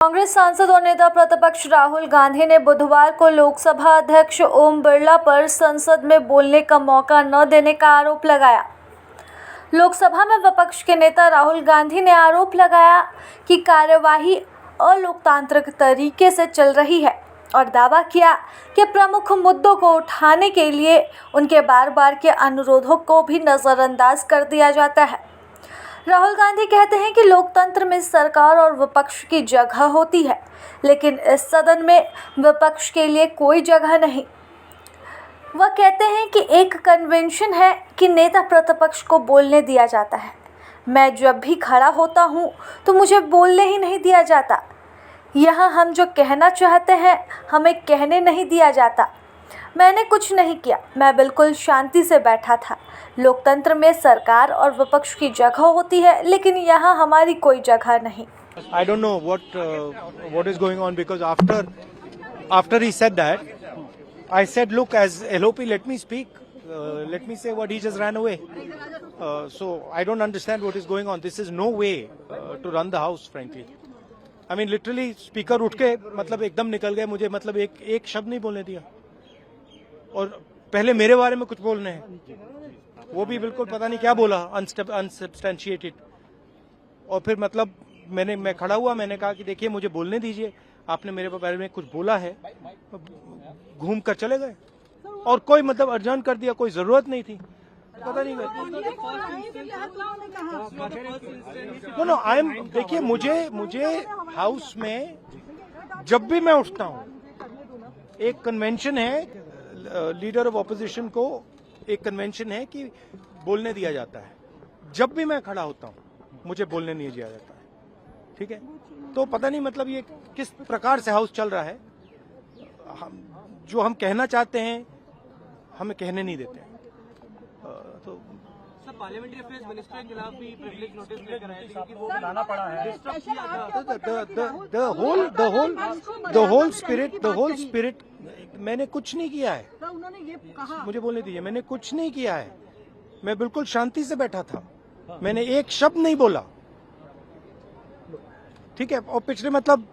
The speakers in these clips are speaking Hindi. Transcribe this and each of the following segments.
कांग्रेस सांसद और नेता प्रतिपक्ष राहुल गांधी ने बुधवार को लोकसभा अध्यक्ष ओम बिरला पर संसद में बोलने का मौका न देने का आरोप लगाया। लोकसभा में विपक्ष के नेता राहुल गांधी ने आरोप लगाया कि कार्यवाही अलोकतांत्रिक तरीके से चल रही है और दावा किया कि प्रमुख मुद्दों को उठाने के लिए उनके बार बार के अनुरोधों को भी नज़रअंदाज कर दिया जाता है। राहुल गांधी कहते हैं कि लोकतंत्र में सरकार और विपक्ष की जगह होती है, लेकिन इस सदन में विपक्ष के लिए कोई जगह नहीं। वह कहते हैं कि एक कन्वेंशन है कि नेता प्रतिपक्ष को बोलने दिया जाता है। मैं जब भी खड़ा होता हूँ तो मुझे बोलने ही नहीं दिया जाता। यहाँ हम जो कहना चाहते हैं हमें कहने नहीं दिया जाता। मैंने कुछ नहीं किया, मैं बिल्कुल शांति से बैठा था। लोकतंत्र में सरकार और विपक्ष की जगह होती है, लेकिन यहाँ हमारी कोई जगह नहीं। I don't know what is going on, because after he said that, I said, look, as LOP, let me speak. Let me say what he just ran away. So I don't understand what is going on. This is no way to run the house, frankly. I mean, literally, speaker उठ के मतलब एकदम निकल गए, मुझे मतलब एक शब्द नहीं बोलने दिया, और पहले मेरे बारे में कुछ बोलने हैं, वो भी बिल्कुल पता नहीं क्या बोला, अनसब्सटेंशिएटेड। और फिर मतलब मैं खड़ा हुआ, मैंने कहा कि देखिए मुझे बोलने दीजिए, आपने मेरे बारे में कुछ बोला है, घूम कर चले गए और कोई मतलब अर्जन कर दिया, कोई जरूरत नहीं थी, पता नहीं। नो आई एम, देखिए मुझे हाउस में जब भी मैं उठता हूँ, एक कन्वेंशन है, लीडर ऑफ ऑपोजिशन को एक कन्वेंशन है कि बोलने दिया जाता है। जब भी मैं खड़ा होता हूँ मुझे बोलने नहीं दिया जाता है, ठीक है। तो पता नहीं मतलब ये किस प्रकार से हाउस चल रहा है। जो हम कहना चाहते हैं हमें कहने नहीं देते हैं। तो पार्लियामेंट्री अफेयर्स मिनिस्टर के खिलाफ भी प्रिविलेज नोटिस लेकर आए थे कि वो लाना पड़ा है। द होल स्पिरिट मैंने कुछ नहीं किया है। उन्होंने ये कहा, मुझे बोलने दीजिए, मैंने कुछ नहीं किया है। मैं बिल्कुल शांति से बैठा था, मैंने एक शब्द नहीं बोला, ठीक है। और पिछले मतलब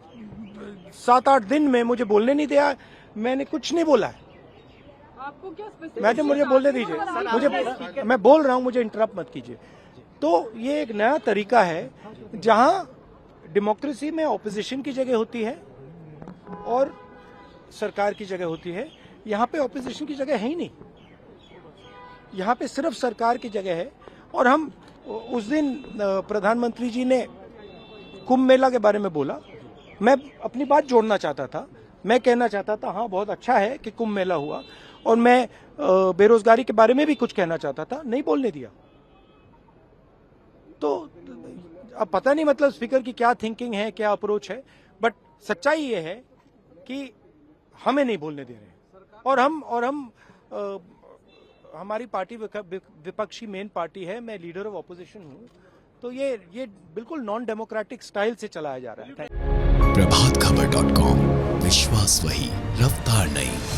7-8 दिन में मुझे बोलने नहीं दिया, मैंने कुछ नहीं बोला है। आपको क्या मैडम मुझे बोलने दीजिए, मैं बोल रहा हूं, मुझे इंटरप्ट मत कीजिए। तो ये एक नया तरीका है जहां डेमोक्रेसी में ऑपोजिशन की जगह होती है और सरकार की जगह होती है। यहाँ पे ऑपोजिशन की जगह है ही नहीं, यहाँ पे सिर्फ सरकार की जगह है। और हम उस दिन प्रधानमंत्री जी ने कुंभ मेला के बारे में बोला, मैं अपनी बात जोड़ना चाहता था, मैं कहना चाहता था हाँ बहुत अच्छा है कि कुंभ मेला हुआ, और मैं बेरोजगारी के बारे में भी कुछ कहना चाहता था, नहीं बोलने दिया। तो अब पता नहीं मतलब स्पीकर की क्या थिंकिंग है, क्या अप्रोच है, बट सच्चाई ये है कि हमें नहीं बोलने दे रहे। और हम हमारी पार्टी विपक्षी मेन पार्टी है, मैं लीडर ऑफ ऑपोजिशन हूँ, तो ये बिल्कुल नॉन डेमोक्रेटिक स्टाइल से चलाया जा रहा है। प्रभातखबर.com, विश्वास वही, रफ्तार नहीं।